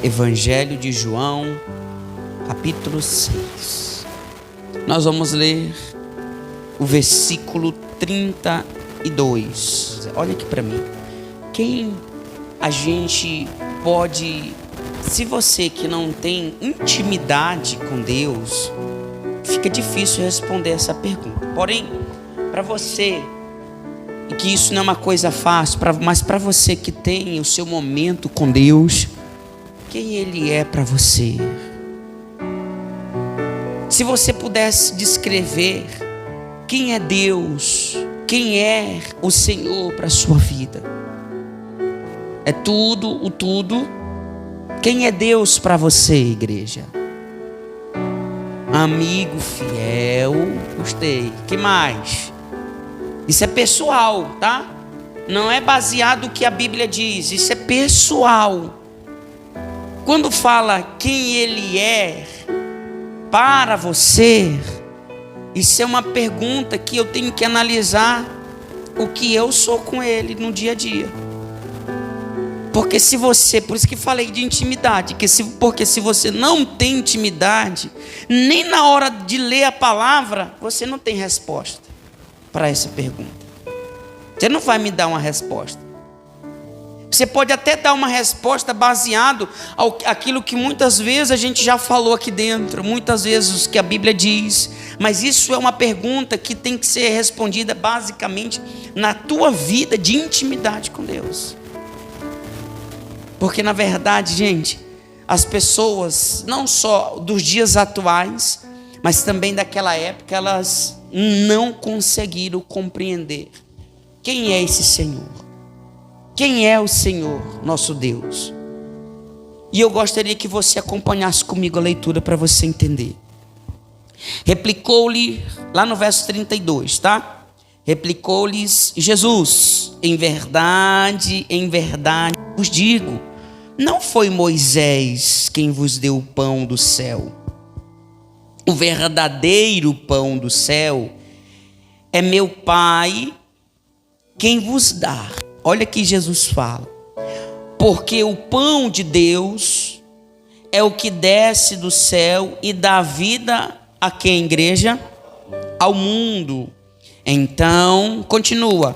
Evangelho de João, capítulo 6. Nós vamos ler o versículo 32. Olha aqui para mim. Quem a gente pode, se você que não tem intimidade com Deus, fica difícil responder essa pergunta. Porém, para você, e que isso não é uma coisa fácil, mas para você que tem o seu momento com Deus, quem Ele é para você? Se você pudesse descrever quem é Deus, quem é o Senhor para a sua vida? É tudo, o tudo. Quem é Deus para você, igreja? Amigo fiel, gostei. Que mais? Isso é pessoal, tá? Não é baseado no que a Bíblia diz, isso é pessoal. Quando fala quem Ele é para você, isso é uma pergunta que eu tenho que analisar o que eu sou com Ele no dia a dia. Porque se você, por isso que falei de intimidade, porque se você não tem intimidade, nem na hora de ler a palavra, você não tem resposta para essa pergunta. Você não vai me dar uma resposta. Você pode até dar uma resposta baseado aquilo que muitas vezes a gente já falou aqui dentro, muitas vezes o que a Bíblia diz, mas isso é uma pergunta que tem que ser respondida basicamente na tua vida de intimidade com Deus. Porque na verdade, gente, as pessoas, não só dos dias atuais, mas também daquela época, elas não conseguiram compreender quem é esse Senhor. Quem é o Senhor, nosso Deus? E eu gostaria que você acompanhasse comigo a leitura para você entender. Replicou-lhe, lá no verso 32, tá? Replicou-lhes Jesus: em verdade vos digo, não foi Moisés quem vos deu o pão do céu. O verdadeiro pão do céu é meu Pai quem vos dá. Olha que Jesus fala: porque o pão de Deus é o que desce do céu e dá vida a quem, igreja? Ao mundo. Então, continua.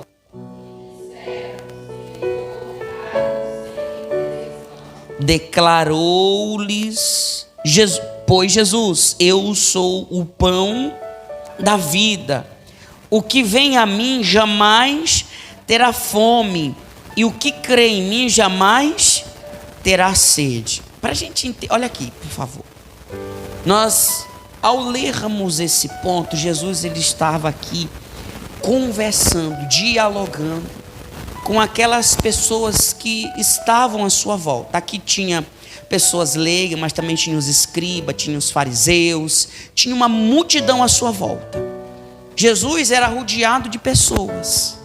Declarou-lhes pois Jesus: eu sou o pão da vida. O que vem a mim jamais terá fome, e o que crê em mim jamais terá sede. Para a gente entender, olha aqui, por favor. Nós, ao lermos esse ponto, Jesus ele estava aqui conversando, dialogando com aquelas pessoas que estavam à sua volta. Aqui tinha pessoas leigas, mas também tinha os escribas, tinha os fariseus, tinha uma multidão à sua volta. Jesus era rodeado de pessoas.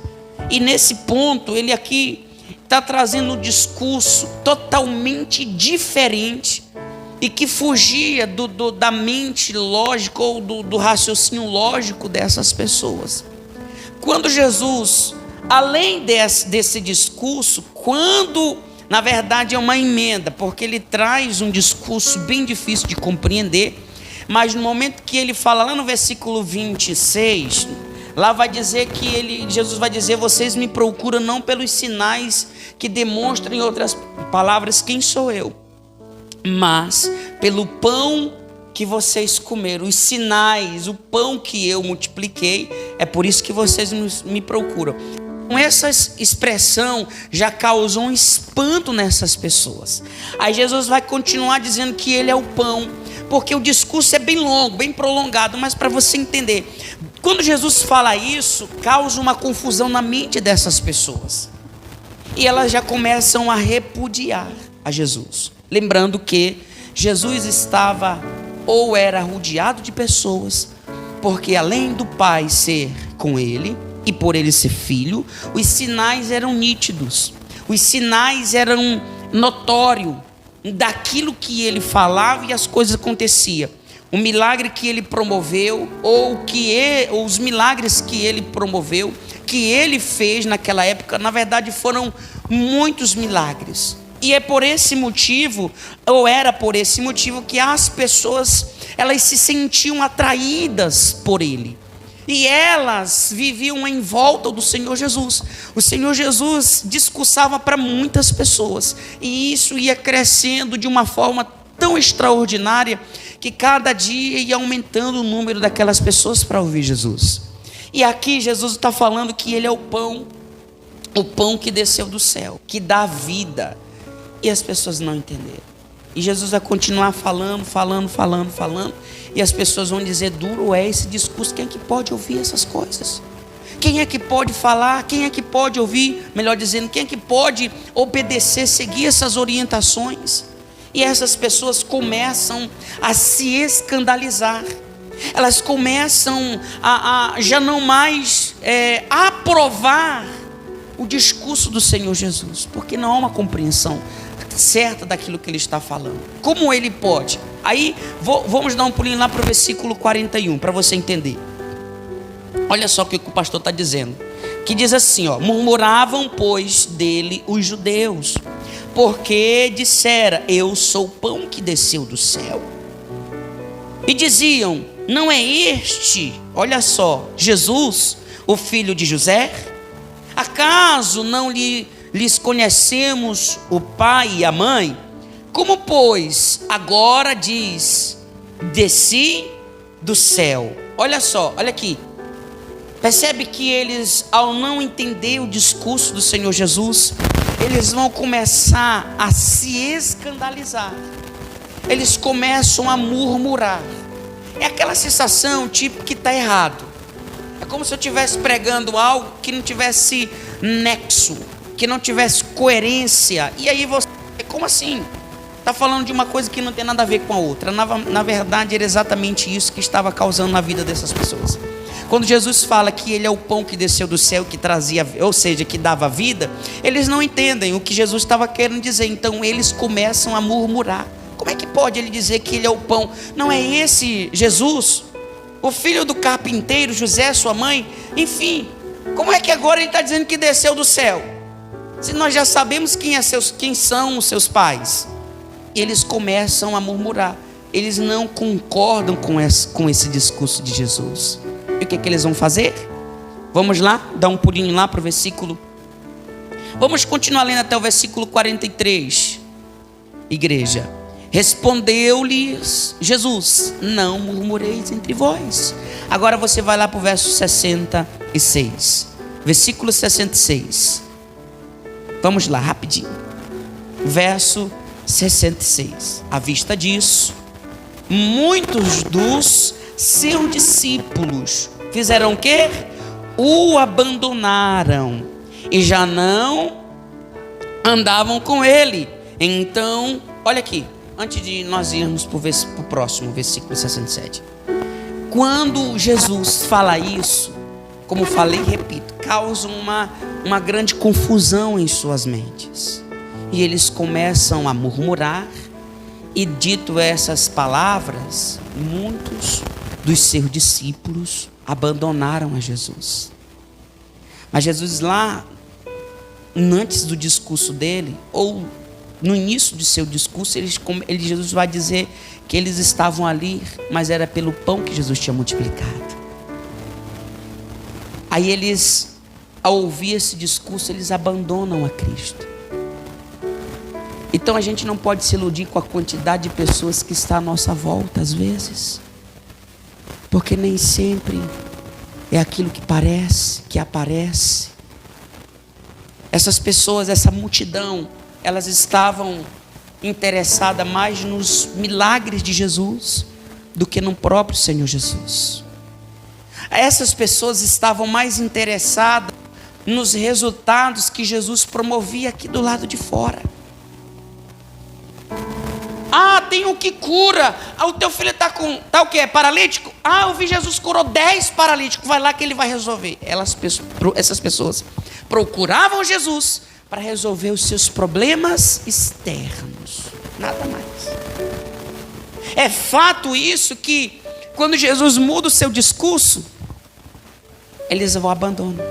E nesse ponto, ele aqui está trazendo um discurso totalmente diferente e que fugia da mente lógica ou do raciocínio lógico dessas pessoas. Quando Jesus, além desse discurso, quando na verdade é uma emenda, porque ele traz um discurso bem difícil de compreender, mas no momento que ele fala lá no versículo 26, lá vai dizer que Jesus vai dizer: vocês me procuram não pelos sinais que demonstram, em outras palavras, quem sou eu, mas pelo pão que vocês comeram, os sinais, o pão que eu multipliquei, é por isso que vocês me procuram. Com essa expressão já causou um espanto nessas pessoas. Aí Jesus vai continuar dizendo que ele é o pão, porque o discurso é bem longo, bem prolongado, mas para você entender, quando Jesus fala isso, causa uma confusão na mente dessas pessoas. E elas já começam a repudiar a Jesus. Lembrando que Jesus estava ou era rodeado de pessoas, porque além do Pai ser com ele e por ele ser filho, os sinais eram nítidos. Os sinais eram notórios daquilo que ele falava e as coisas aconteciam. O milagre que ele promoveu, ou os milagres que ele promoveu, que ele fez naquela época, na verdade foram muitos milagres. E é por esse motivo, ou era por esse motivo, que as pessoas, elas se sentiam atraídas por ele. E elas viviam em volta do Senhor Jesus. O Senhor Jesus discursava para muitas pessoas. E isso ia crescendo de uma forma tão extraordinária, que cada dia ia aumentando o número daquelas pessoas para ouvir Jesus. E aqui Jesus está falando que ele é o pão que desceu do céu, que dá vida. E as pessoas não entenderam. E Jesus vai continuar falando. E as pessoas vão dizer: duro é esse discurso. Quem é que pode ouvir essas coisas? Quem é que pode falar? Quem é que pode ouvir? Melhor dizendo, quem é que pode obedecer, seguir essas orientações? E essas pessoas começam a se escandalizar. Elas começam a já não mais aprovar o discurso do Senhor Jesus, porque não há uma compreensão certa daquilo que ele está falando. Como ele pode? Aí vamos dar um pulinho lá para o versículo 41 para você entender. Olha só o que o pastor está dizendo, que diz assim, ó: murmuravam pois dele os judeus, porque dissera: eu sou o pão que desceu do céu. E diziam: não é este, olha só, Jesus, o filho de José? Acaso não lhes conhecemos o pai e a mãe? Como pois agora diz: desci do céu? Olha só, olha aqui. Percebe que eles, ao não entender o discurso do Senhor Jesus, eles vão começar a se escandalizar. Eles começam a murmurar. É aquela sensação tipo que está errado. É como se eu estivesse pregando algo que não tivesse nexo, que não tivesse coerência. E aí você, como assim? Está falando de uma coisa que não tem nada a ver com a outra. Na verdade, era exatamente isso que estava causando na vida dessas pessoas. Quando Jesus fala que ele é o pão que desceu do céu, que trazia, ou seja, que dava vida, eles não entendem o que Jesus estava querendo dizer. Então eles começam a murmurar. Como é que pode ele dizer que ele é o pão? Não é esse Jesus, o filho do carpinteiro, José, sua mãe? Enfim, como é que agora ele está dizendo que desceu do céu? Se nós já sabemos quem são os seus pais. Eles começam a murmurar. Eles não concordam com esse discurso de Jesus. E o que eles vão fazer? Vamos lá, dar um pulinho lá para o versículo. Vamos continuar lendo até o versículo 43. Igreja: respondeu-lhes Jesus: não murmureis entre vós. Agora você vai lá para o verso 66. Versículo 66. Vamos lá, rapidinho. Verso 66. À vista disso, muitos dos seus discípulos fizeram o quê? O abandonaram e já não andavam com ele. Então, olha aqui, antes de nós irmos para o próximo versículo 67. Quando Jesus fala isso, como falei e repito, causa uma grande confusão em suas mentes. E eles começam a murmurar. E dito essas palavras, muitos dos seus discípulos abandonaram a Jesus. Mas Jesus lá, antes do discurso dele, ou no início de seu discurso, Jesus vai dizer que eles estavam ali, mas era pelo pão que Jesus tinha multiplicado. Aí eles, ao ouvir esse discurso, eles abandonam a Cristo. Então a gente não pode se iludir com a quantidade de pessoas que está à nossa volta às vezes, porque nem sempre é aquilo que parece, que aparece. Essas pessoas, essa multidão, elas estavam interessadas mais nos milagres de Jesus do que no próprio Senhor Jesus. Essas pessoas estavam mais interessadas nos resultados que Jesus promovia aqui do lado de fora. Ah, tem um que cura. Ah, o teu filho está o quê? Paralítico? Ah, eu vi Jesus curou 10 paralíticos. Vai lá que ele vai resolver. Essas pessoas procuravam Jesus para resolver os seus problemas externos. Nada mais. É fato isso que quando Jesus muda o seu discurso, eles o abandonam.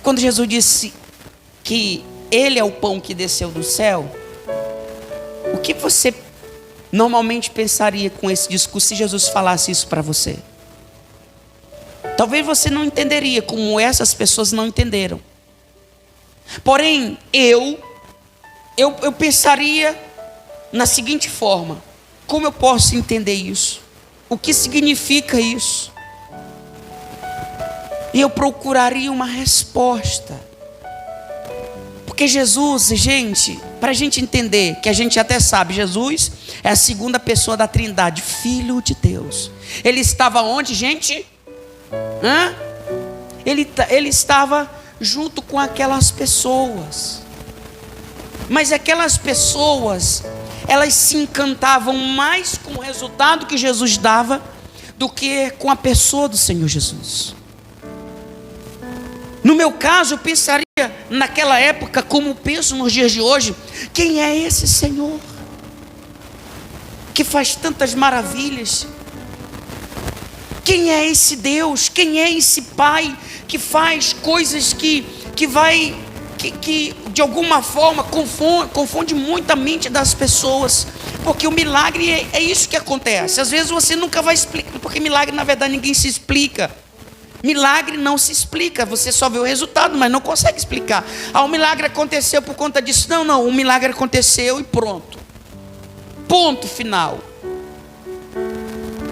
Quando Jesus disse que Ele é o pão que desceu do céu, o que você normalmente pensaria com esse discurso se Jesus falasse isso para você? Talvez você não entenderia como essas pessoas não entenderam. Porém, eu pensaria na seguinte forma: como eu posso entender isso? O que significa isso? E eu procuraria uma resposta. Porque Jesus, gente, para a gente entender, que a gente até sabe, Jesus é a segunda pessoa da Trindade, Filho de Deus. Ele estava onde, gente? Ele estava junto com aquelas pessoas. Mas aquelas pessoas, elas se encantavam mais com o resultado que Jesus dava do que com a pessoa do Senhor Jesus. No meu caso, eu pensaria naquela época, como penso nos dias de hoje: quem é esse Senhor que faz tantas maravilhas? Quem é esse Deus? Quem é esse Pai que faz coisas que de alguma forma confunde muito a mente das pessoas? Porque o milagre é isso que acontece. Às vezes você nunca vai explicar, porque milagre na verdade ninguém se explica. Milagre não se explica, você só vê o resultado, mas não consegue explicar. O milagre aconteceu por conta disso. Não, o milagre aconteceu e pronto. Ponto final.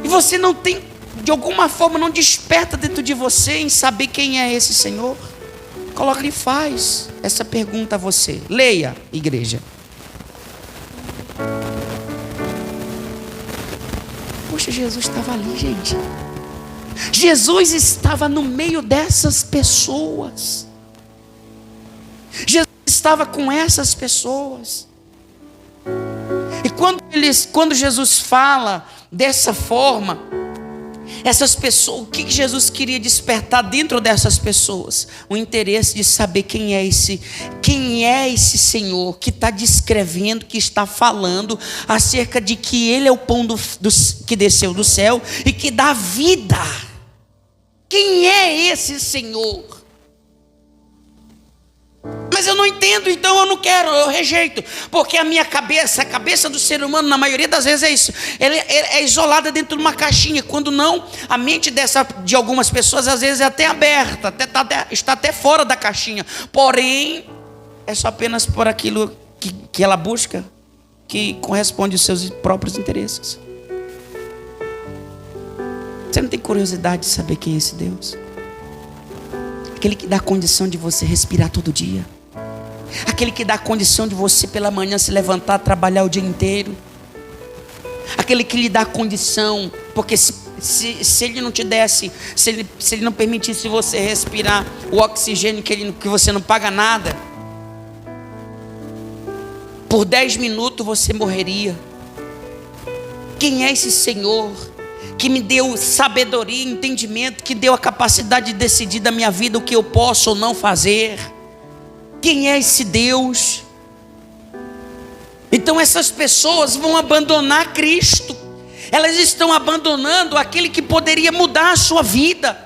E você não tem, de alguma forma, não desperta dentro de você em saber quem é esse Senhor? Coloca e faz essa pergunta a você. Leia, igreja. Poxa, Jesus estava ali, gente. Jesus estava no meio dessas pessoas. Jesus estava com essas pessoas. E quando Jesus fala dessa forma, essas pessoas, o que Jesus queria despertar dentro dessas pessoas? O interesse de saber quem é esse Senhor que está descrevendo, que está falando acerca de que Ele é o pão que desceu do céu e que dá vida. Quem é esse Senhor? Mas eu não entendo, então eu não quero, eu rejeito. Porque a minha cabeça, a cabeça do ser humano, na maioria das vezes é isso. Ela é isolada dentro de uma caixinha. Quando não, a mente de algumas pessoas às vezes é até aberta, está até fora da caixinha. Porém, é só apenas por aquilo que ela busca, que corresponde aos seus próprios interesses. Você não tem curiosidade de saber quem é esse Deus? Aquele que dá condição de você respirar todo dia. Aquele que dá condição de você pela manhã se levantar, trabalhar o dia inteiro. Aquele que lhe dá condição, porque se ele não te desse, se ele não permitisse você respirar o oxigênio que você não paga nada, por 10 minutos você morreria. Quem é esse Senhor que me deu sabedoria, entendimento, que deu a capacidade de decidir da minha vida o que eu posso ou não fazer? Quem é esse Deus? Então essas pessoas vão abandonar Cristo. Elas estão abandonando aquele que poderia mudar a sua vida,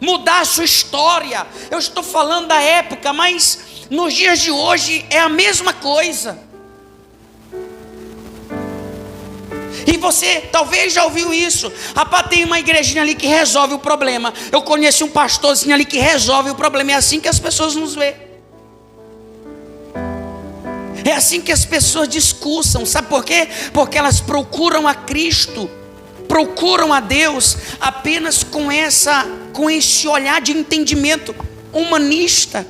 mudar a sua história. Eu estou falando da época, mas nos dias de hoje é a mesma coisa. E você talvez já ouviu isso. Rapaz, tem uma igrejinha ali que resolve o problema. Eu conheci um pastorzinho ali que resolve o problema. É assim que as pessoas nos veem. É assim que as pessoas discursam. Sabe por quê? Porque elas procuram a Cristo, procuram a Deus apenas com esse olhar de entendimento humanista.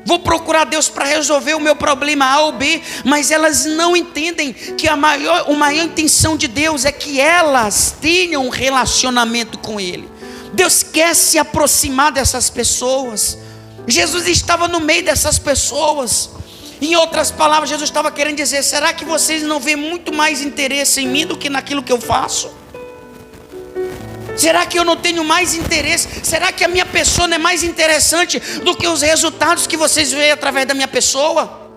Vou procurar Deus para resolver o meu problema A ou B, mas elas não entendem que a maior intenção de Deus é que elas tenham um relacionamento com Ele. Deus quer se aproximar dessas pessoas. Jesus estava no meio dessas pessoas. Em outras palavras, Jesus estava querendo dizer: será que vocês não veem muito mais interesse em mim do que naquilo que eu faço? Será que eu não tenho mais interesse? Será que a minha pessoa não é mais interessante do que os resultados que vocês veem através da minha pessoa?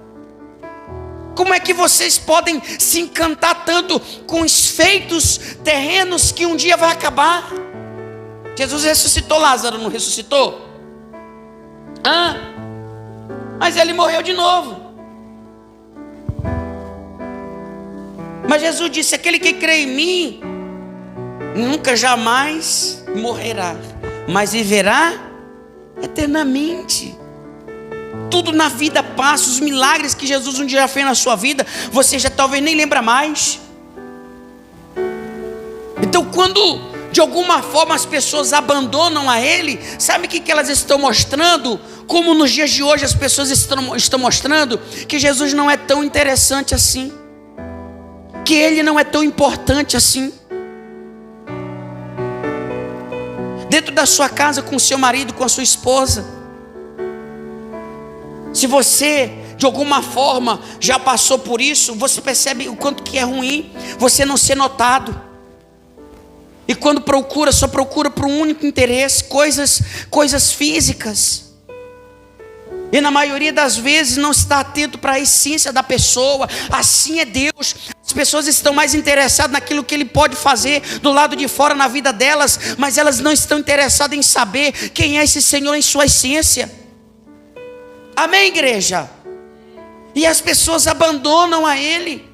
Como é que vocês podem se encantar tanto com os feitos terrenos que um dia vai acabar? Jesus ressuscitou Lázaro, não ressuscitou? Mas ele morreu de novo. Mas Jesus disse: aquele que crê em mim nunca jamais morrerá, mas viverá eternamente. Tudo na vida passa. Os milagres que Jesus um dia já fez na sua vida, você já talvez nem lembra mais. Então, quando de alguma forma as pessoas abandonam a Ele, sabe o que elas estão mostrando? Como nos dias de hoje as pessoas estão mostrando que Jesus não é tão interessante assim, que Ele não é tão importante assim. Dentro da sua casa, com o seu marido, com a sua esposa, se você de alguma forma já passou por isso, você percebe o quanto que é ruim você não ser notado. E quando procura, só procura por um único interesse, coisas físicas. E na maioria das vezes não está atento para a essência da pessoa. Assim é Deus. As pessoas estão mais interessadas naquilo que Ele pode fazer do lado de fora na vida delas, mas elas não estão interessadas em saber quem é esse Senhor em sua essência. Amém, igreja? E as pessoas abandonam a Ele,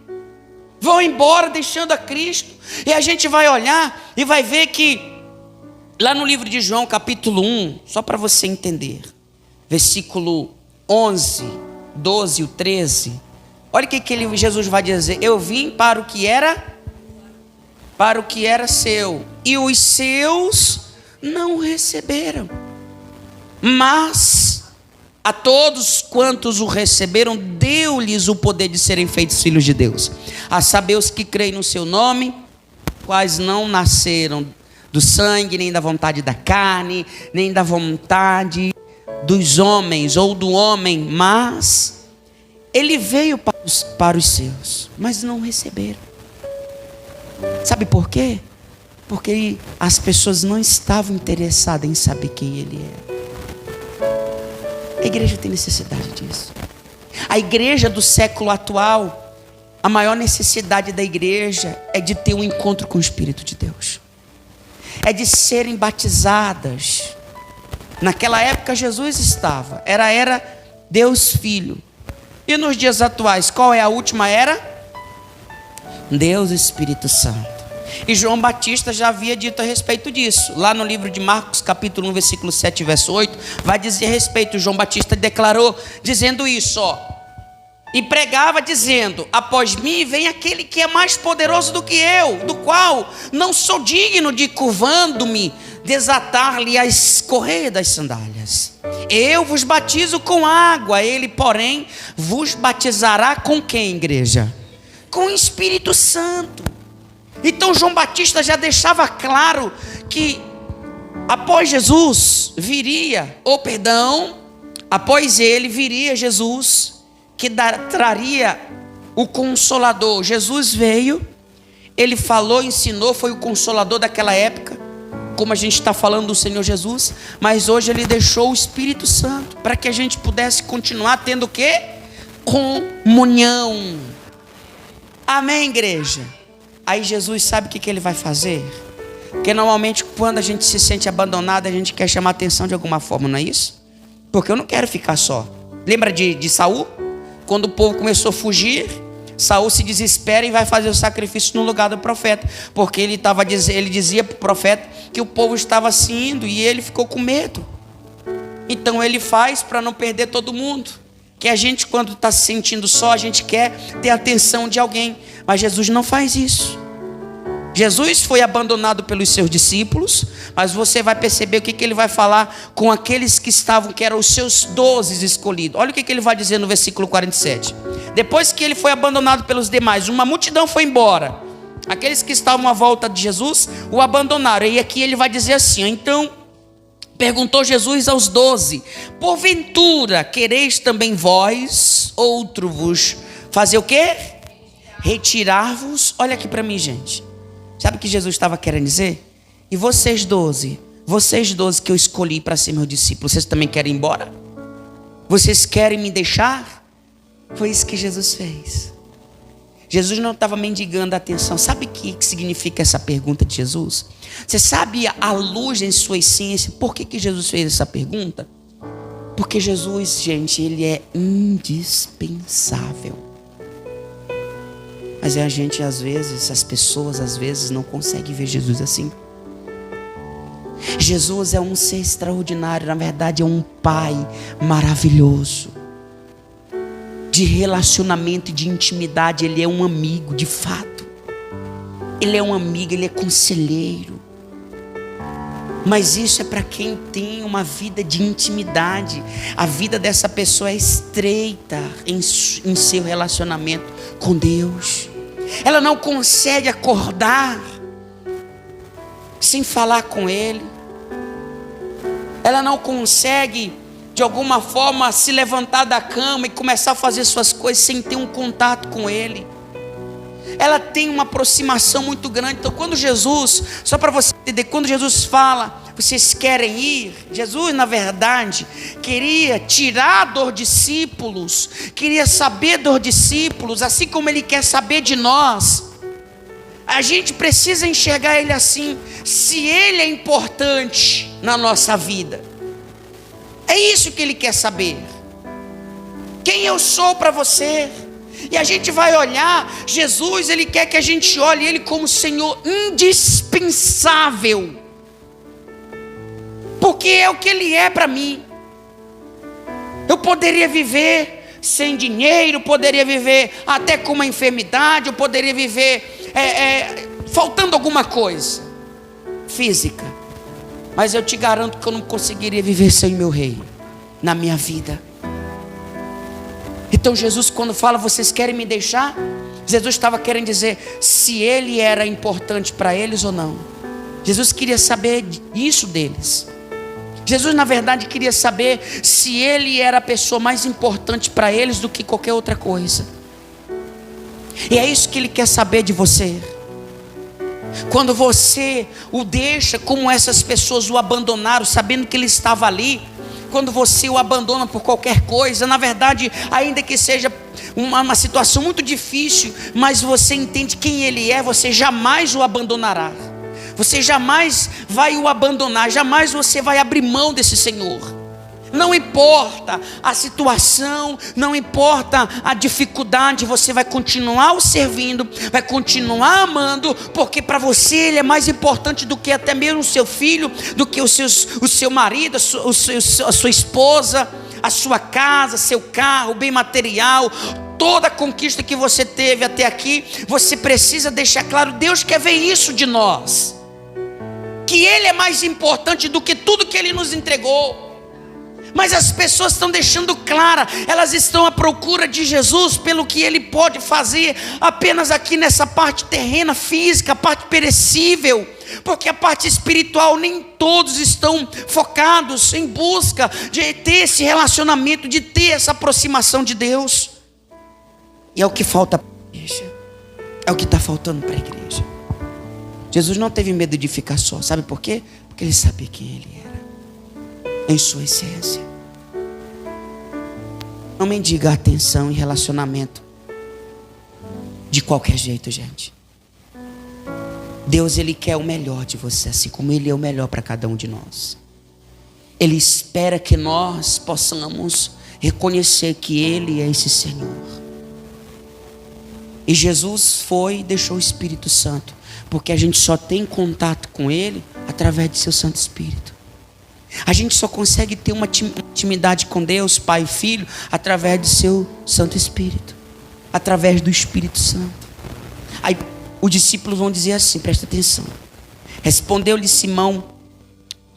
vão embora deixando a Cristo. E a gente vai olhar e vai ver que lá no livro de João capítulo 1, só para você entender, versículo 11, 12 e 13, olha o que Jesus vai dizer: eu vim para o que era seu, e os seus não o receberam, mas a todos quantos o receberam, deu-lhes o poder de serem feitos filhos de Deus, a saber os que creem no seu nome, quais não nasceram do sangue, nem da vontade da carne, nem da vontade dos homens ou do homem, mas Ele veio para os seus, mas não receberam. Sabe por quê? Porque as pessoas não estavam interessadas em saber quem Ele era. A igreja tem necessidade disso. A igreja do século atual, a maior necessidade da igreja é de ter um encontro com o Espírito de Deus, é de serem batizadas. Naquela época Jesus estava, era Deus Filho. E nos dias atuais, qual é a última era? Deus Espírito Santo. E João Batista já havia dito a respeito disso. Lá no livro de Marcos, capítulo 1, versículo 7, verso 8, vai dizer a respeito. João Batista declarou, dizendo isso, e pregava dizendo: após mim vem aquele que é mais poderoso do que eu, do qual não sou digno de, curvando-me, desatar-lhe as correias das sandálias. Eu vos batizo com água, ele porém vos batizará com quem, igreja? Com o Espírito Santo. Então João Batista já deixava claro que após Jesus viria, após ele viria Jesus, que traria o Consolador. Jesus veio, Ele falou, ensinou, foi o Consolador daquela época, como a gente está falando do Senhor Jesus, mas hoje Ele deixou o Espírito Santo, para que a gente pudesse continuar tendo o quê? Comunhão. Amém, igreja? Aí Jesus sabe o que Ele vai fazer? Porque normalmente quando a gente se sente abandonado, a gente quer chamar atenção de alguma forma, não é isso? Porque eu não quero ficar só. Lembra de Saul? Quando o povo começou a fugir, Saul se desespera e vai fazer o sacrifício no lugar do profeta, porque ele dizia para o profeta que o povo estava se indo e ele ficou com medo. Então ele faz para não perder todo mundo. Que a gente, quando está se sentindo só, a gente quer ter a atenção de alguém, mas Jesus não faz isso. Jesus foi abandonado pelos seus discípulos, mas você vai perceber o que Ele vai falar com aqueles que eram os seus 12 escolhidos. Olha o que Ele vai dizer no versículo 47. Depois que Ele foi abandonado pelos demais, uma multidão foi embora. Aqueles que estavam à volta de Jesus o abandonaram. E aqui Ele vai dizer assim: então perguntou Jesus aos 12: porventura quereis também vós, outro vos fazer o quê? Retirar-vos. Olha aqui para mim, gente. Sabe o que Jesus estava querendo dizer? E vocês 12 que eu escolhi para ser meu discípulo, vocês também querem ir embora? Vocês querem me deixar? Foi isso que Jesus fez. Jesus não estava mendigando a atenção. Sabe o que significa essa pergunta de Jesus? Você sabe a luz em sua essência? Por que Jesus fez essa pergunta? Porque Jesus, gente, ele é indispensável. Mas a gente, às vezes, as pessoas, às vezes, não conseguem ver Jesus assim. Jesus é um ser extraordinário, na verdade é um pai maravilhoso. De relacionamento e de intimidade, ele é um amigo, de fato. Ele é um amigo, ele é conselheiro. Mas isso é para quem tem uma vida de intimidade. A vida dessa pessoa é estreita em seu relacionamento com Deus. Ela não consegue acordar sem falar com Ele. Ela não consegue, de alguma forma, se levantar da cama e começar a fazer suas coisas sem ter um contato com Ele. Ela tem uma aproximação muito grande. Então quando Jesus, só para você entender, quando Jesus fala, vocês querem ir? Jesus, na verdade, queria tirar dos discípulos, queria saber dos discípulos, assim como Ele quer saber de nós. A gente precisa enxergar Ele assim. Se Ele é importante na nossa vida, é isso que Ele quer saber. Quem eu sou para você? E a gente vai olhar Jesus, Ele quer que a gente olhe Ele como Senhor indispensável, porque é o que Ele é para mim. Eu poderia viver sem dinheiro, poderia viver até com uma enfermidade, eu poderia viver faltando alguma coisa física, mas eu te garanto que eu não conseguiria viver sem meu Rei na minha vida. Então Jesus, quando fala, vocês querem me deixar? Jesus estava querendo dizer se Ele era importante para eles ou não. Jesus queria saber isso deles. Jesus, na verdade, queria saber se Ele era a pessoa mais importante para eles do que qualquer outra coisa. E é isso que Ele quer saber de você. Quando você o deixa, como essas pessoas o abandonaram, sabendo que Ele estava ali. Quando você o abandona por qualquer coisa, na verdade, ainda que seja uma situação muito difícil, mas você entende quem Ele é, você jamais o abandonará. Você jamais vai o abandonar, jamais você vai abrir mão desse Senhor. Não importa a situação, não importa a dificuldade, você vai continuar o servindo, vai continuar amando, porque para você Ele é mais importante do que até mesmo o seu filho, do que o seu marido, a sua esposa, a sua casa, seu carro, bem material, toda a conquista que você teve até aqui. Você precisa deixar claro, Deus quer ver isso de nós, que Ele é mais importante do que tudo que Ele nos entregou. Mas as pessoas estão deixando clara, elas estão à procura de Jesus pelo que Ele pode fazer apenas aqui nessa parte terrena, física, a parte perecível, porque a parte espiritual nem todos estão focados em busca de ter esse relacionamento, de ter essa aproximação de Deus. E é o que falta para a igreja, é o que está faltando para a igreja. Jesus não teve medo de ficar só, sabe por quê? Porque Ele sabia quem Ele era em sua essência. Não mendiga atenção e relacionamento de qualquer jeito, gente. Deus, Ele quer o melhor de você, assim como Ele é o melhor para cada um de nós. Ele espera que nós possamos reconhecer que Ele é esse Senhor. E Jesus foi e deixou o Espírito Santo, porque a gente só tem contato com Ele através de seu Santo Espírito. A gente só consegue ter uma intimidade com Deus, Pai e Filho, através do seu Santo Espírito, através do Espírito Santo. Aí os discípulos vão dizer assim, presta atenção. Respondeu-lhe Simão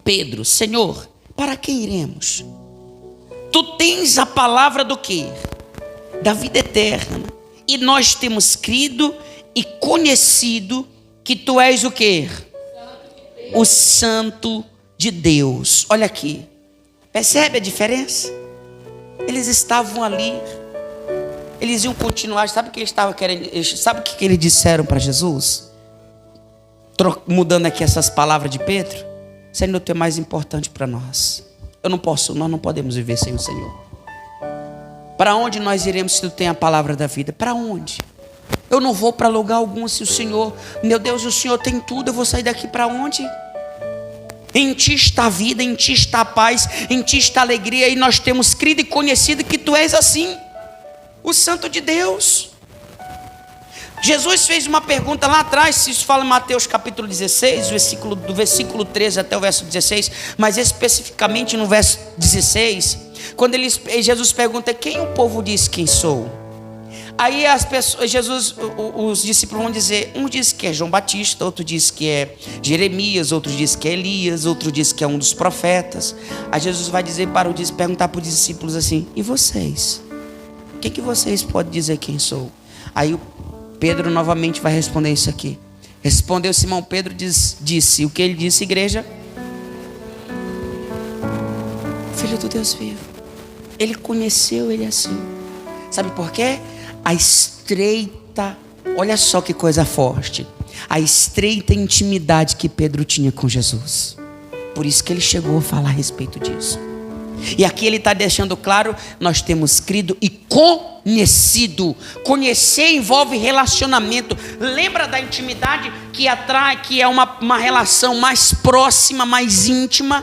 Pedro: Senhor, para quem iremos? Tu tens a palavra do quê? Da vida eterna. E nós temos crido e conhecido que tu és o quê? O Santo de Deus. Olha aqui, percebe a diferença? Eles estavam ali, eles iam continuar. Sabe o que eles estavam querendo? Sabe o que eles disseram para Jesus? Mudando aqui essas palavras de Pedro: Senhor, tu é mais importante para nós. Nós não podemos viver sem o Senhor. Para onde nós iremos se tu tem a palavra da vida? Para onde? Eu não vou para lugar algum se o Senhor, meu Deus, o Senhor tem tudo. Eu vou sair daqui para onde? Em ti está a vida, em ti está a paz, em ti está a alegria, e nós temos crido e conhecido que tu és assim, o Santo de Deus. Jesus fez uma pergunta lá atrás, isso fala em Mateus capítulo 16, do versículo 13 até o verso 16, mas especificamente no verso 16, quando Jesus pergunta: quem o povo diz quem sou? Aí as pessoas, os discípulos vão dizer, um diz que é João Batista, outro diz que é Jeremias, outro diz que é Elias, outro diz que é um dos profetas. Aí Jesus vai perguntar para os discípulos assim: e vocês? Quem que vocês podem dizer quem sou? Aí o Pedro novamente vai responder isso aqui. Respondeu Simão Pedro, disse, o que ele disse, igreja? Filho do Deus vivo. Ele conheceu ele assim. Sabe por quê? A estreita, olha só que coisa forte, a estreita intimidade que Pedro tinha com Jesus. Por isso que ele chegou a falar a respeito disso. E aqui ele está deixando claro: nós temos crido e conhecido. Conhecer envolve relacionamento. Lembra da intimidade que atrai, que é uma relação mais próxima, mais íntima.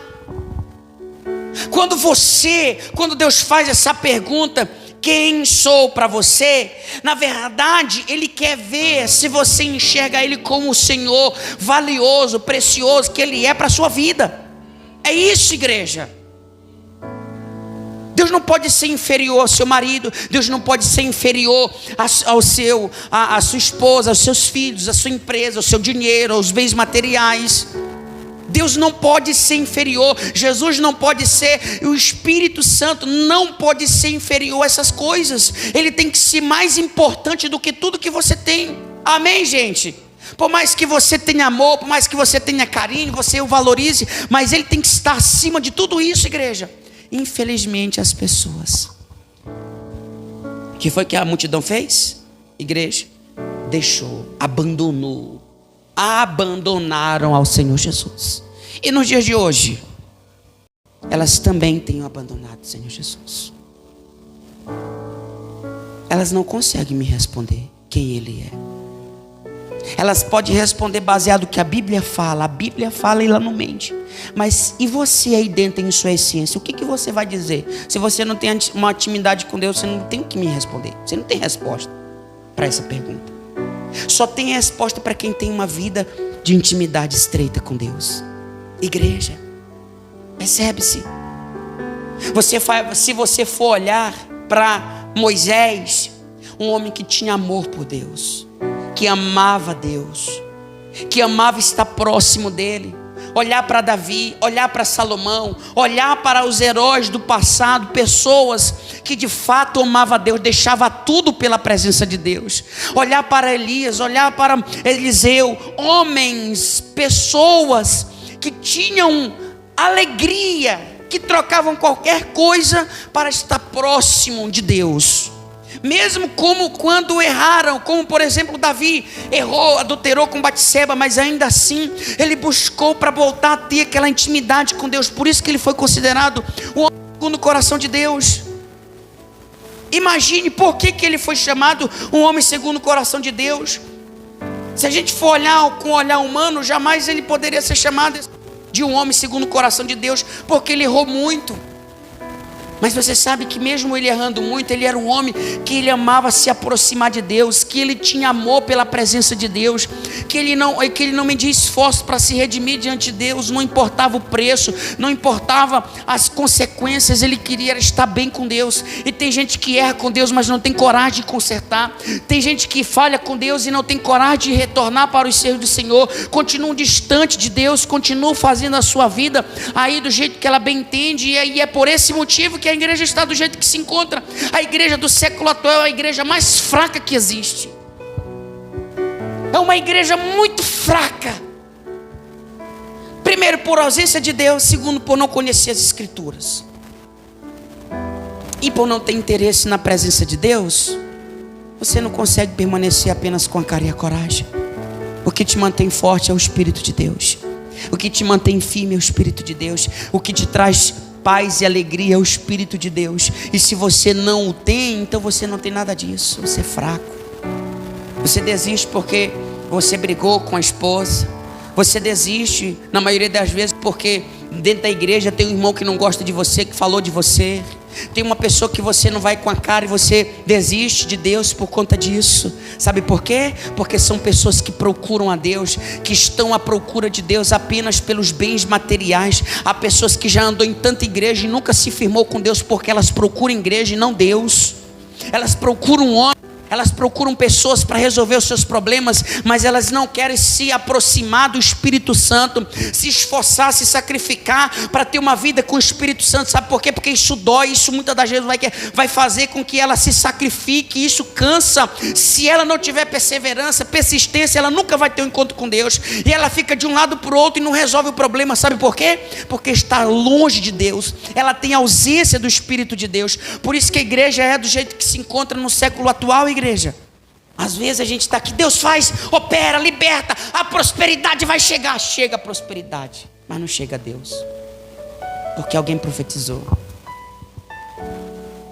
Quando Deus faz essa pergunta, quem sou para você? Na verdade, Ele quer ver se você enxerga Ele como o Senhor valioso, precioso que Ele é para a sua vida. É isso, igreja. Deus não pode ser inferior ao seu marido. Deus não pode ser inferior à sua esposa, aos seus filhos, à sua empresa, ao seu dinheiro, aos bens materiais. Deus não pode ser inferior. Jesus não pode ser. O Espírito Santo não pode ser inferior a essas coisas. Ele tem que ser mais importante do que tudo que você tem. Amém, gente? Por mais que você tenha amor, por mais que você tenha carinho, você o valorize, mas Ele tem que estar acima de tudo isso, igreja. Infelizmente as pessoas, o que foi que a multidão fez? Igreja, abandonaram ao Senhor Jesus. E nos dias de hoje, elas também têm abandonado o Senhor Jesus. Elas não conseguem me responder quem Ele é. Elas podem responder baseado no que a Bíblia fala e ela não mente. Mas e você aí dentro em sua essência? O que você vai dizer? Se você não tem uma intimidade com Deus, você não tem o que me responder. Você não tem resposta para essa pergunta. Só tem resposta para quem tem uma vida de intimidade estreita com Deus. Igreja, percebe-se. Se você for olhar para Moisés, um homem que tinha amor por Deus, que amava Deus, que amava estar próximo dele. Olhar para Davi, olhar para Salomão, olhar para os heróis do passado, pessoas que de fato amavam Deus, deixava tudo pela presença de Deus. Olhar para Elias, olhar para Eliseu, homens, pessoas que tinham alegria, que trocavam qualquer coisa para estar próximo de Deus. Mesmo como quando erraram, como por exemplo Davi errou, adulterou com Batseba, mas ainda assim ele buscou para voltar a ter aquela intimidade com Deus. Por isso que ele foi considerado o homem segundo o coração de Deus. Imagine por que ele foi chamado um homem segundo o coração de Deus. Se a gente for olhar com um olhar humano, jamais ele poderia ser chamado de um homem segundo o coração de Deus, porque ele errou muito. Mas você sabe que mesmo ele errando muito, ele era um homem que ele amava se aproximar de Deus, que ele tinha amor pela presença de Deus, que ele não media esforço para se redimir diante de Deus, não importava o preço, não importava as consequências, ele queria estar bem com Deus. E tem gente que erra com Deus, mas não tem coragem de consertar. Tem gente que falha com Deus e não tem coragem de retornar para os seios do Senhor, continuam distante de Deus, continuam fazendo a sua vida aí do jeito que ela bem entende, e aí é por esse motivo que a igreja está do jeito que se encontra. A igreja do século atual é a igreja mais fraca que existe. É uma igreja muito fraca. Primeiro, por ausência de Deus. Segundo, por não conhecer as Escrituras. E por não ter interesse na presença de Deus, você não consegue permanecer apenas com a cara e a coragem. O que te mantém forte é o Espírito de Deus. O que te mantém firme é o Espírito de Deus. O que te traz paz e alegria é o Espírito de Deus. E se você não o tem, então você não tem nada disso. Você é fraco. Você desiste porque você brigou com a esposa, Você desiste, na maioria das vezes, porque dentro da igreja tem um irmão que não gosta de você, que falou de você. Tem uma pessoa que você não vai com a cara e você desiste de Deus por conta disso. Sabe por quê? Porque são pessoas que procuram a Deus, que estão à procura de Deus apenas pelos bens materiais. Há pessoas que já andou em tanta igreja e nunca se firmou com Deus, porque elas procuram igreja e não Deus. Elas procuram homem, elas procuram pessoas para resolver os seus problemas, mas elas não querem se aproximar do Espírito Santo, se esforçar, se sacrificar para ter uma vida com o Espírito Santo. Sabe por quê? Porque isso dói, isso muitas das vezes vai fazer com que ela se sacrifique, isso cansa. Se ela não tiver perseverança, persistência, ela nunca vai ter um encontro com Deus, e ela fica de um lado para o outro e não resolve o problema. Sabe por quê? Porque está longe de Deus, ela tem ausência do Espírito de Deus. Por isso que a igreja é do jeito que se encontra no século atual, igreja. Às vezes a gente está aqui, Deus faz, opera, liberta, a prosperidade vai chegar. Chega a prosperidade, mas não chega a Deus, porque alguém profetizou.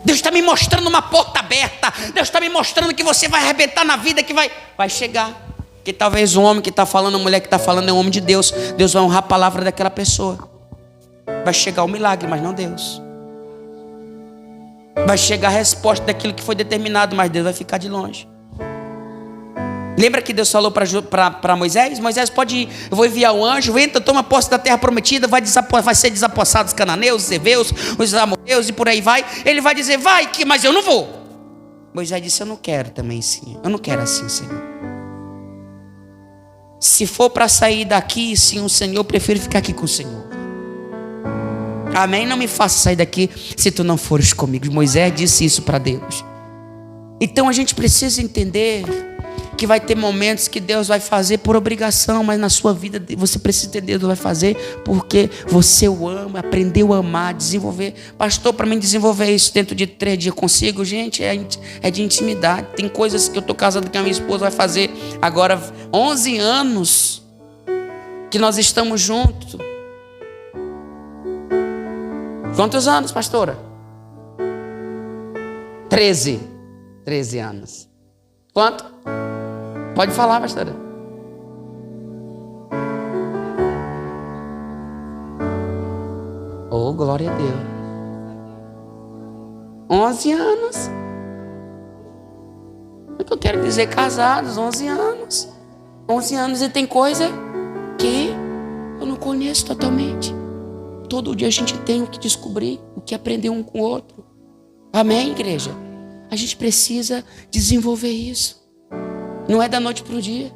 Deus está me mostrando uma porta aberta, Deus está me mostrando que você vai arrebentar na vida, que vai chegar. Que talvez o homem que está falando, a mulher que está falando é um homem de Deus. Deus vai honrar a palavra daquela pessoa. Vai chegar o milagre, mas não Deus. Vai chegar a resposta daquilo que foi determinado, mas Deus vai ficar de longe. Lembra que Deus falou para Moisés? Moisés, pode ir, eu vou enviar um anjo, entra, toma posse da terra prometida, vai ser desapossado os cananeus, os heveus, os amorreus e por aí vai. Ele vai dizer, vai, mas eu não vou. Moisés disse, eu não quero também sim, eu não quero assim, Senhor. Se for para sair daqui, sim, o Senhor, eu prefiro ficar aqui com o Senhor. Amém? Não me faça sair daqui se tu não fores comigo. Moisés disse isso para Deus. Então a gente precisa entender que vai ter momentos que Deus vai fazer por obrigação, mas na sua vida você precisa entender, Deus vai fazer porque você o ama, aprendeu a amar, desenvolver. Pastor, para mim desenvolver isso dentro de 3 dias consigo, gente, é de intimidade. Tem coisas que eu estou casado com a minha esposa, vai fazer agora 11 anos que nós estamos juntos. Quantos anos, pastora? 13 anos. Quanto? Pode falar, pastora. Oh, glória a Deus. 11 anos. O que eu quero dizer, casados, 11 anos. 11 anos e tem coisa que eu não conheço totalmente. Todo dia a gente tem o que descobrir, o que aprender um com o outro. Amém, igreja? A gente precisa desenvolver isso. Não é da noite para o dia.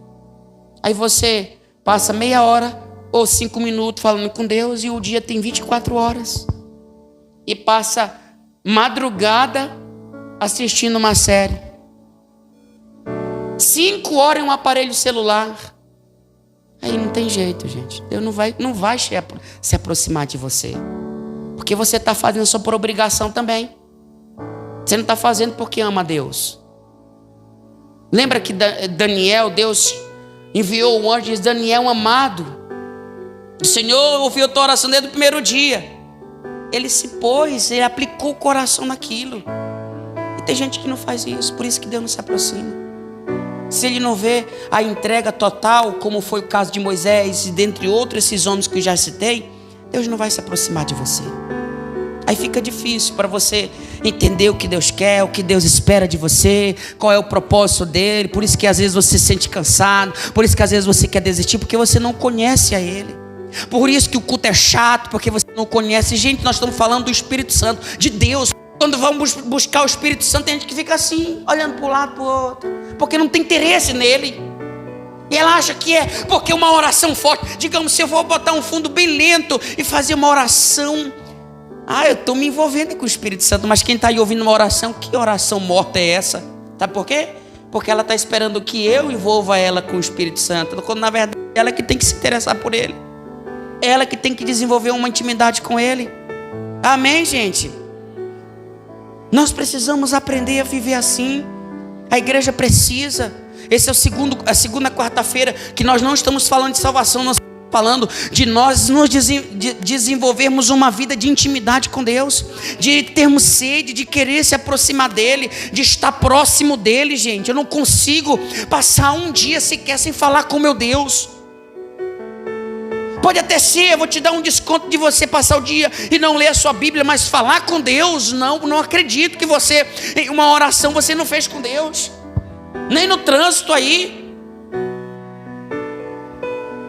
Aí você passa meia hora ou 5 minutos falando com Deus e o dia tem 24 horas. E passa madrugada assistindo uma série. 5 horas em um aparelho celular. Aí não tem jeito, gente. Deus não vai se aproximar de você. Porque você está fazendo só por obrigação também. Você não está fazendo porque ama a Deus. Lembra que Daniel, Deus enviou o anjo e disse, Daniel, amado, o Senhor ouviu a tua oração desde o primeiro dia. Ele se pôs, ele aplicou o coração naquilo. E tem gente que não faz isso, por isso que Deus não se aproxima. Se ele não vê a entrega total, como foi o caso de Moisés e dentre outros esses homens que eu já citei, Deus não vai se aproximar de você. Aí fica difícil para você entender o que Deus quer, o que Deus espera de você, qual é o propósito dele. Por isso que às vezes você se sente cansado, por isso que às vezes você quer desistir, porque você não conhece a ele. Por isso que o culto é chato, porque você não conhece. Gente, nós estamos falando do Espírito Santo, de Deus. Quando vamos buscar o Espírito Santo, tem gente que fica assim, olhando para um lado, para o outro, porque não tem interesse nele. E ela acha que é porque uma oração forte, digamos, se eu vou botar um fundo bem lento e fazer uma oração, eu estou me envolvendo com o Espírito Santo, mas quem está aí ouvindo uma oração, que oração morta é essa? Sabe por quê? Porque ela está esperando que eu envolva ela com o Espírito Santo, quando na verdade ela que tem que se interessar por ele, ela que tem que desenvolver uma intimidade com ele. Amém, gente? Nós precisamos aprender a viver assim. A igreja precisa. Esse é a segunda quarta-feira que nós não estamos falando de salvação, nós estamos falando de nós nos desenvolvermos uma vida de intimidade com Deus, de termos sede, de querer se aproximar dele, de estar próximo dele, gente. Eu não consigo passar um dia sequer sem falar com meu Deus. Pode até ser, eu vou te dar um desconto de você passar o dia e não ler a sua Bíblia, mas falar com Deus, não acredito que você, em uma oração, você não fez com Deus. Nem no trânsito aí.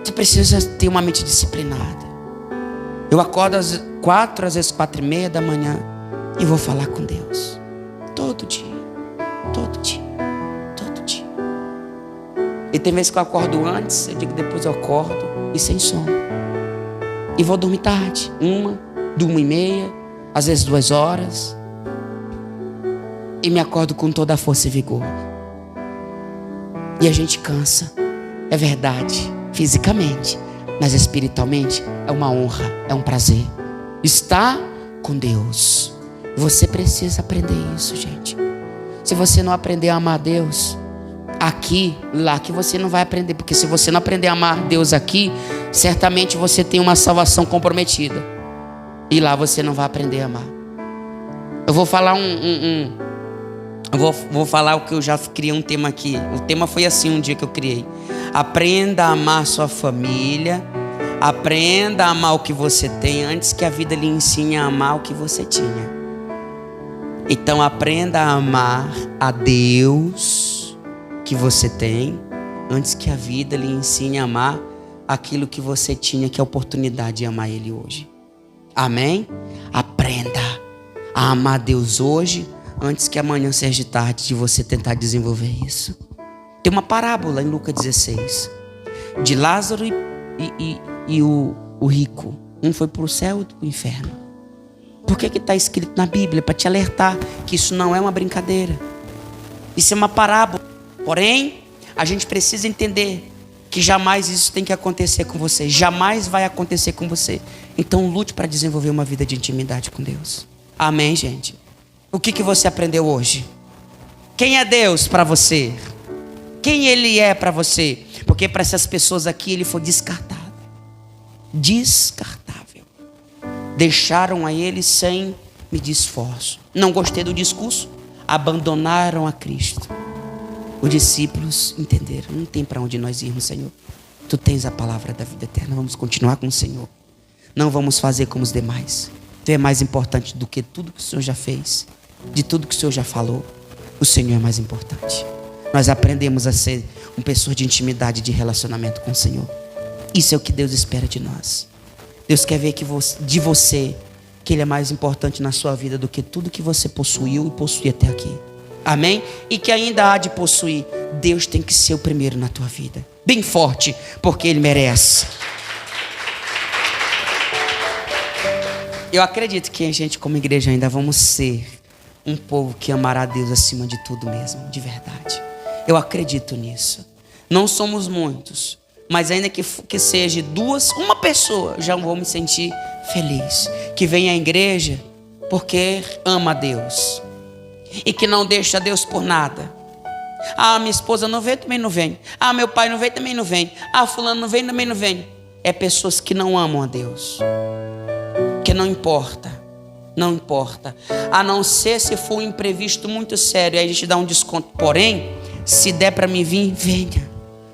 Você precisa ter uma mente disciplinada. Eu acordo às 4, às vezes 4:30 da manhã e vou falar com Deus. Todo dia. Todo dia. Todo dia. E tem vezes que eu acordo antes, eu digo depois eu acordo e sem sono. E vou dormir tarde. 1, de 1:30, às vezes 2 horas. E me acordo com toda a força e vigor. E a gente cansa. É verdade. Fisicamente. Mas espiritualmente é uma honra. É um prazer. Estar com Deus. Você precisa aprender isso, gente. Se você não aprender a amar Deus aqui, lá que você não vai aprender. Porque se você não aprender a amar Deus aqui, certamente você tem uma salvação comprometida. E lá você não vai aprender a amar. Eu vou falar vou falar o que eu já criei um tema aqui. O tema foi assim um dia que eu criei. Aprenda a amar sua família. Aprenda a amar o que você tem antes que a vida lhe ensine a amar o que você tinha. Então aprenda a amar a Deus que você tem antes que a vida lhe ensine a amar aquilo que você tinha, que é a oportunidade de amar Ele hoje. Amém? Aprenda a amar Deus hoje antes que amanhã seja tarde de você tentar desenvolver isso. Tem uma parábola em Lucas 16 de Lázaro e o rico. Um foi para o céu e outro para o inferno. Por que está escrito na Bíblia? Para te alertar que isso não é uma brincadeira. Isso é uma parábola. Porém, a gente precisa entender que jamais isso tem que acontecer com você. Jamais vai acontecer com você. Então lute para desenvolver uma vida de intimidade com Deus. Amém, gente? O que você aprendeu hoje? Quem é Deus para você? Quem Ele é para você? Porque para essas pessoas aqui Ele foi descartado. Descartável. Deixaram a Ele sem medir esforço. Não gostei do discurso. Abandonaram a Cristo. Os discípulos entenderam. Não tem para onde nós irmos, Senhor. Tu tens a palavra da vida eterna. Vamos continuar com o Senhor. Não vamos fazer como os demais. Tu é mais importante do que tudo que o Senhor já fez. De tudo que o Senhor já falou. O Senhor é mais importante. Nós aprendemos a ser uma pessoa de intimidade, de relacionamento com o Senhor. Isso é o que Deus espera de nós. Deus quer ver de você que Ele é mais importante na sua vida do que tudo que você possuiu e possui até aqui. Amém? E que ainda há de possuir. Deus tem que ser o primeiro na tua vida. Bem forte, porque Ele merece. Eu acredito que a gente como igreja ainda vamos ser um povo que amará a Deus acima de tudo mesmo, de verdade. Eu acredito nisso. Não somos muitos, mas ainda que seja uma pessoa, já vou me sentir feliz. Que venha à igreja porque ama a Deus. E que não deixa Deus por nada. Ah, minha esposa não veio, também não vem. Ah, meu pai não veio, também não vem. Ah, fulano não veio, também não vem. É pessoas que não amam a Deus. Que não importa. Não importa. A não ser se for um imprevisto muito sério. Aí a gente dá um desconto. Porém, se der para mim vir, venha.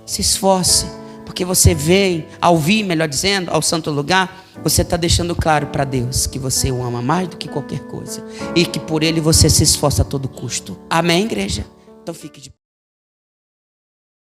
Se esforce. Porque você vem, ao vir, melhor dizendo, ao santo lugar, você está deixando claro para Deus que você o ama mais do que qualquer coisa. E que por Ele você se esforça a todo custo. Amém, igreja? Então fique de pé.